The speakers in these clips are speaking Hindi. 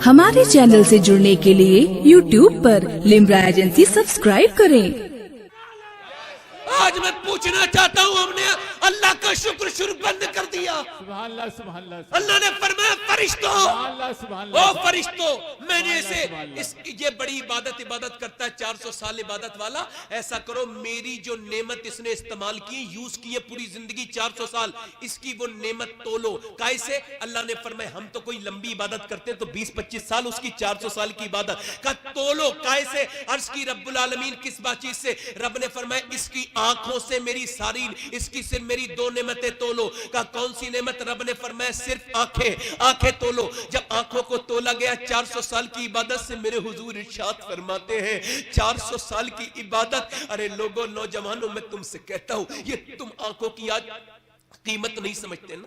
हमारे चैनल से जुड़ने के लिए YouTube पर लिम्रा एजेंसी सब्सक्राइब करें। आज मैं पूछना चाहता हूँ, हमने अल्लाह का शुक्र शुरू बंद कर दिया। सुभान अल्लाह, सुभान अल्लाह। अल्लाह ने फरमाया फरिश्तों, ओ फरिश्तों, मैंने इसे ये बड़ी इबादत करता है 400 साल इबादत वाला, ऐसा करो मेरी जो नेमत इसने इस्तेमाल की, यूज की है पूरी जिंदगी 400 साल, इसकी वो नेमत तोलो। कैसे? अल्लाह ने फरमाया हम तो कोई लंबी इबादत करते तो 20-25 साल, उसकी 400 साल की इबादत का तोलो। कैसे? अर्ज की रब्बुल आलमीन किस बात से? रब ने फरमाया इसकी आंखों से मेरी सारी, इसकी सिर्फ मेरी 2 नेमतें तोलो। का कौन सी नेमत? रब ने फरमाया सिर्फ आंखें तोलो। जब आंखों को तोला गया 400 साल की इबादत से, मेरे हुजूर इरशाद फरमाते हैं 400 साल की इबादत। अरे लोगों, नौजवानों, मैं तुमसे कहता हूं, ये तुम आंखों की आज कीमत नहीं समझते ना।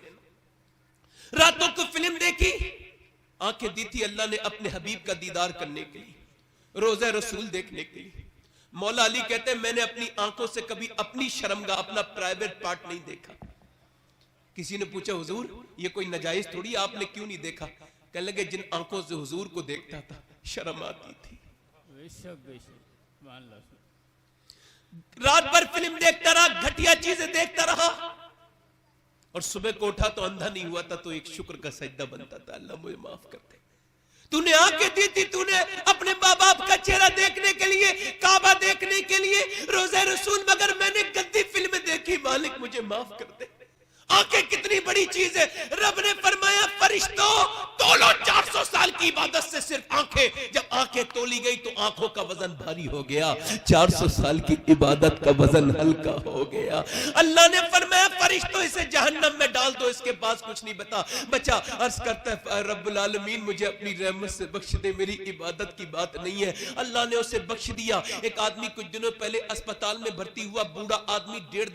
रातों को फिल्म देखी, आंखें दी थी अल्लाह ने अपने हबीब का दीदार करने के लिए, रोज़ा रसूल देखने के लिए। मौला अली कहते हैं मैंने अपनी आंखों से कभी अपनी शर्मगाह, अपना प्राइवेट पार्ट नहीं देखा। किसी ने पूछा हुजूर ये कोई नाजायज थोड़ी, आपने क्यों नहीं देखा? कहने लगे जिन आंखों से हुजूर को देखता था शर्म आती थी। रात भर फिल्म देखता रहा, घटिया चीजें देखता रहा, और सुबह को उठा तो अंधा नहीं हुआ था, तो एक शुक्र का सजदा बनता था, अल्लाह मुझे माफ कर दे। तूने आंखें दी थी, तूने अपने माँ बाप का चेहरा देखने के लिए, काबा देखने के लिए, रोज़ा रसूल, मगर मैंने गंदी फिल्म देखी, मालिक मुझे माफ कर दे। आंखें कितनी बड़ी चीज है। रब ने फरमाया फरिश्तों तोलो 400 साल की इबादत से सिर्फ आंखें। जब आंखें तोली गई तो आंखों का वजन भारी हो गया, 400 साल की इबादत का वजन हल्का हो गया। अल्लाह ने फरमाया फरिश्तों इसे जहन्नम में डाल दो, इसके पास कुछ नहीं बचा। अर्ज करता है रब्बुल आलमीन मुझे अपनी रहमत से बख्श दे, मेरी इबादत की बात नहीं है। अल्लाह ने उसे बख्श दिया। एक आदमी कुछ दिनों पहले अस्पताल में भर्ती हुआ, बूढ़ा आदमी, 1.5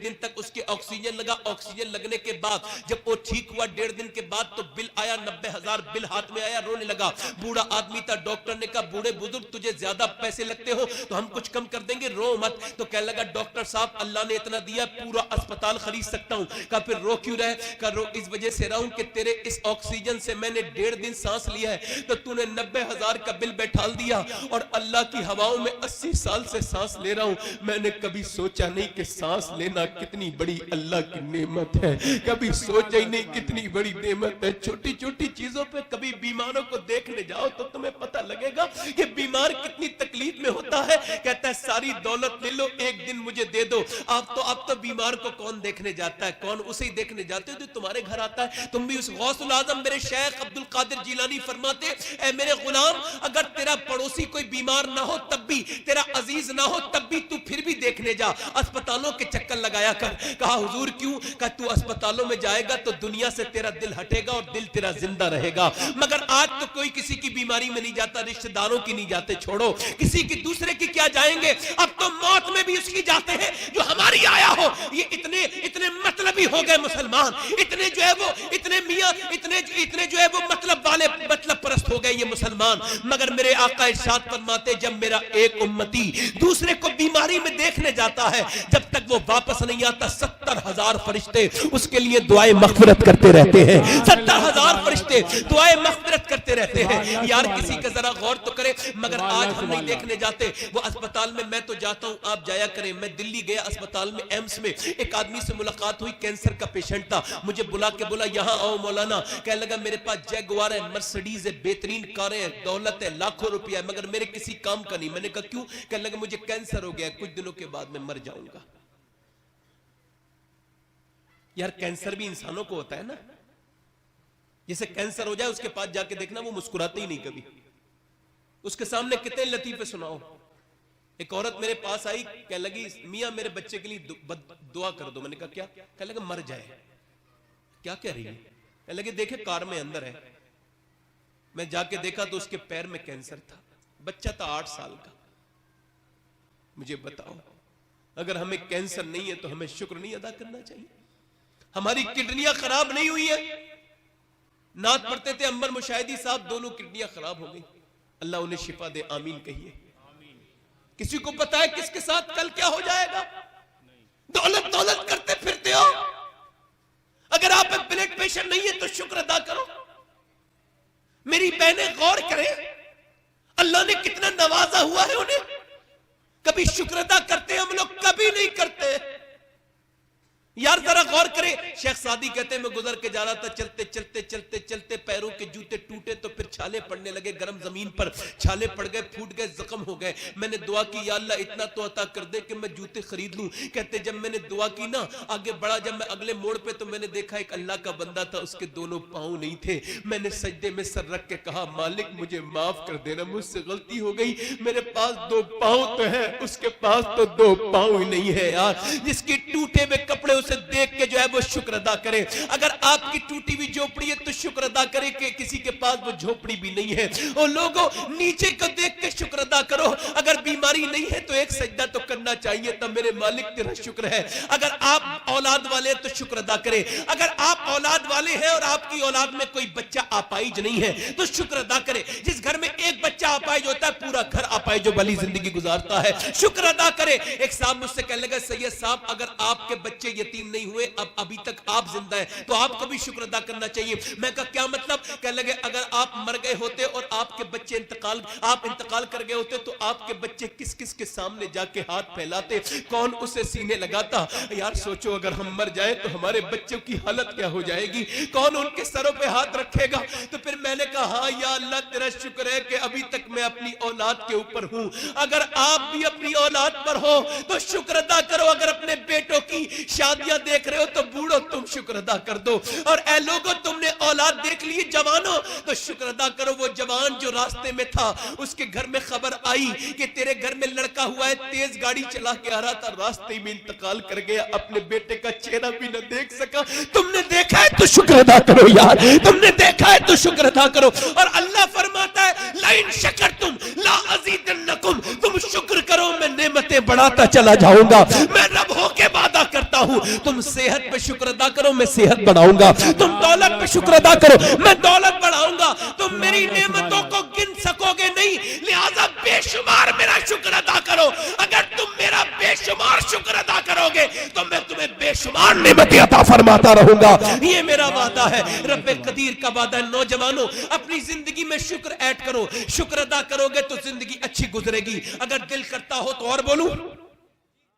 दिन तक उसके ऑक्सीजन लगा। ऑक्सीजन लगने के बाद जब वो ठीक हुआ 1.5 दिन के बाद, तो बिल आया 90,000 बिल हाथ में आया, रोने लगा। बूढ़ा आदमी था, डॉक्टर ने कहा बूढ़े बुजुर्ग तुझे ज्यादा पैसे लगते हो तो हम कुछ कम कर देंगे, रो मत। तो कहने लगा डॉक्टर साहब अल्लाह ने इतना दिया, पूरा अस्पताल खरीद सकता हूं। कहा फिर रो क्यों रहे? कहा रो इस वजह से रहा हूं कि तेरे इस ऑक्सीजन से मैंने 1.5 दिन सांस लिया है, तो तूने 90,000 का बिल बैठाल दिया, और अल्लाह की हवाओं में 80 साल से सांस ले रहा हूं। मैंने कभी सोचा नहीं कि सांस लेना कितनी बड़ी अल्लाह की नेमत है, कभी सोचा ही नहीं कितनी बड़ी नेमत है। छोटी छोटी चीजों पे कभी बीमारों को देखने जाओ तो तुम्हें पता लगेगा कि बीमार कितनी तकलीफ में होता है। कहता है सारी दौलत ले लो, एक दिन मुझे दे दो। अब तो बीमार को कौन देखने जाता है? कौन उसे ही देखने जाते हो जो तुम्हारे घर आता है। तुम भी उस गौसुल आजम मेरे शेख अब्दुल कादिर जिलानी फरमाते, ऐ मेरे गुलाम, अगर तेरा पड़ोसी कोई बीमार ना हो तब भी, तेरा अजीज ना हो तब भी, तू फिर भी देखने जा, अस्पतालों के चक्कर लगाया कर। कहा हुजूर क्यों? कहा तू अस्पतालों में जाएगा तो दुनिया से तेरा दिल हटेगा और दिल तेरा जिंदा रहेगा। मगर आज तो कोई किसी की बीमारी में नहीं जाता, रिश्तेदारों की नहीं जाते, छोड़ो किसी की दूसरे की क्या जाएंगे। अब तो मौत में भी उसकी जाते हैं जो हमारी आया हो। ये इतने मतलबी हो गए मुसलमान, इतने जो है वो, इतने मियां, इतने जो है वो मतलब वाले, मतलब परस्त हो गए ये मुसलमान। मगर मेरे आका इरशाद फरमाते जब मेरा एक उम्मती दूसरे को बीमारी में देखने जाता है, जब तक वो वापस नहीं आता 70,000 फरिश्ते उसके लिए दुआए मग़फ़िरत करते रहते हैं। 70,000 फरिश्ते दुआए मग़फ़िरत करते रहते हैं। यार किसी का जरा गौर तो करे। मगर आज हम नहीं देखने जाते। वो अस्पताल में मैं तो जाता हूं, आप जाया करें। मैं दिल्ली गया, अस्पताल में एम्स में एक आदमी से मुलाकात हुई, कैंसर का पेशेंट था। मुझे बुला के बोला यहां आओ मौलाना। कहने लगा मेरे पास जैगुआर है, मर्सिडीज है, बेहतरीन कारें हैं, दौलत है, लाखों रुपया है, मगर मेरे किसी काम का नहीं। मैंने कहा क्यों? कहने लगा मुझे कैंसर हो गया, कुछ दिनों के बाद मैं मर जाऊंगा। यार कैंसर भी इंसानों को होता है ना। जैसे कैंसर हो जाए उसके पास जाके देखना वो मुस्कुराते ही नहीं कभी। उसके सामने कितने लतीफे सुनाओ। एक औरत मेरे पास आई, कहने लगी मियां मेरे बच्चे के लिए दुआ कर दो। मैंने कहा क्या? कहने लगा मर जाए। क्या कह रही है? कहने लगे देखे कार में अंदर है। मैं जाके देखा तो उसके पैर में कैंसर था, बच्चा था 8 साल का। मुझे बताओ अगर हमें कैंसर नहीं है तो हमें शुक्र नहीं अदा करना चाहिए? हमारी किडनियां खराब नहीं हुई है। नात पढ़ते थे अंबर मुशाहिदी साहब, दोनों किडनियां खराब हो गई, अल्लाह उन्हें शिफा दे, आमीन कहिए। किसी को पता है किसके साथ कल क्या हो जाएगा? दौलत दौलत करते फिरते हो। अगर आप ब्लड ऑक्यूपेशन नहीं है तो शुक्र अदा करो। मेरी बहनें गौर करें, अल्लाह ने कितना नवाजा हुआ है उन्हें। कभी शुक्र अदा करते हैं हम लोग? कभी नहीं करते यार, जरा गौर करें। शेख सादी कहते हैं मैं गुजर के जा रहा था, चलते चलते चलते चलते पैरों के जूते टूटे तो फिर छाले पड़ने लगे, गर्म जमीन पर छाले पड़ गए, फूट गए, जख्म हो गए। मैंने दुआ की, या अल्लाह इतना तो अता कर दे कि मैं जूते खरीद लूं। कहते जब मैंने दुआ की ना, आगे बढ़ा, जब मैं अगले मोड़ पे तो मैंने देखा एक अल्लाह का बंदा था, उसके दोनों पांव नहीं थे। मैंने सजदे में सर रख के कहा, मालिक मुझे माफ कर देना, मुझसे गलती हो गई, मेरे पास 2 पांव तो है, उसके पास तो 2 पांव ही नहीं है। यार, जिसकी टूटे हुए कपड़े उसे देख के जो है वो शुक्र अदा करे। अगर आपकी टूटी हुई झोपड़ी है तो शुक्र अदा करे कि किसी के पास वो झोपड़ी भी नहीं है। और लोगों, नीचे को देख के शुक्र अदा करो। अगर बीमारी नहीं है तो एक सजदा तो करना चाहिए, तब मेरे मालिक तेरा शुक्र है। अगर आप औलाद वाले तो शुक्र अदा करें। अगर आप औलाद वाले हैं और आपकी औलाद में कोई बच्चा अपाहिज नहीं है तो शुक्र अदा करें। जिस घर में एक बच्चा अपाहिज होता है, पूरा घर अपाहिज वाली जिंदगी गुजारता है। शुक्र अदा करें। एक साहब मुझसे कहने लगा, सैयद साहब अगर आपके बच्चे यतीम नहीं हुए, अब अभी तक आप जिंदा हैं, तो आपको भी शुक्र अदा करना चाहिए। मैं कहा क्या मतलब? कहने लगे अगर आप मर गए होते और आपके बच्चे आप इंतकाल कर गए होते तो आपके बच्चे किस किस के सामने जाके हाथ फैलाते, कौन उसे सीने लगाता? यार सोचो, अगर हम मर जाए तो हमारे बच्चों की हालत क्या हो जाएगी, कौन उनके सरों पे हाथ रखेगा? तो फिर मैंने कहा, हाँ या अल्लाह तेरा शुक्र है कि अभी तक मैं अपनी औलाद के ऊपर हूं। अगर आप भी अपनी औलाद पर हो तो शुक्र अदा करो। अगर अपने बेटों की शादियां देख रहे हो तो बूढ़ो तुम शुक्र अदा कर दो। और ए लोगों, तुमने औलाद देख ली जवानों तो शुक्र अदा करो। वो जवान जो रास्ते में था, उसके घर में खबर आई कि तेरे घर में लड़का हुआ है, तेज गाड़ी चला के आ रहा था, रास्ते में इंतकाल कर गया, अपने बेटे का चेहरा भी न देख सका। तुमने देखा है तो शुक्र अदा करो यार, तुमने देखा है तो शुक्र अदा करो। और अल्लाह फरमाता है, लाइन शकरतुम ला अज़ीदन्नकुम, तुम शुक्र करो मैं नेमतें बढ़ाता चला जाऊंगा। मैं रब होके वादा करता हूं, तुम सेहत पे शुक्र अदा करो मैं सेहत बढ़ाऊंगा, तुम दौलत पे शुक्र अदा करो मैं दौलत बढ़ाऊंगा। तुम मेरी नेमतों को गिन सकोगे नहीं, लिहाजा बेशुमार मेरा शुक्र अदा करो। अगर तुम मेरा बेशुमार शुक्र अदा करोगे तो मैं तुम्हें बेशुमार नेमतें अता फरमाता रहूंगा। ये मेरा वादा है, रब्बे कदीर का वादा है। नौजवानों, अपनी जिंदगी में शुक्र ऐड करो। शुक्र अदा करोगे तो जिंदगी अच्छी गुजरेगी। अगर दिल करता हो तो और बोलूं,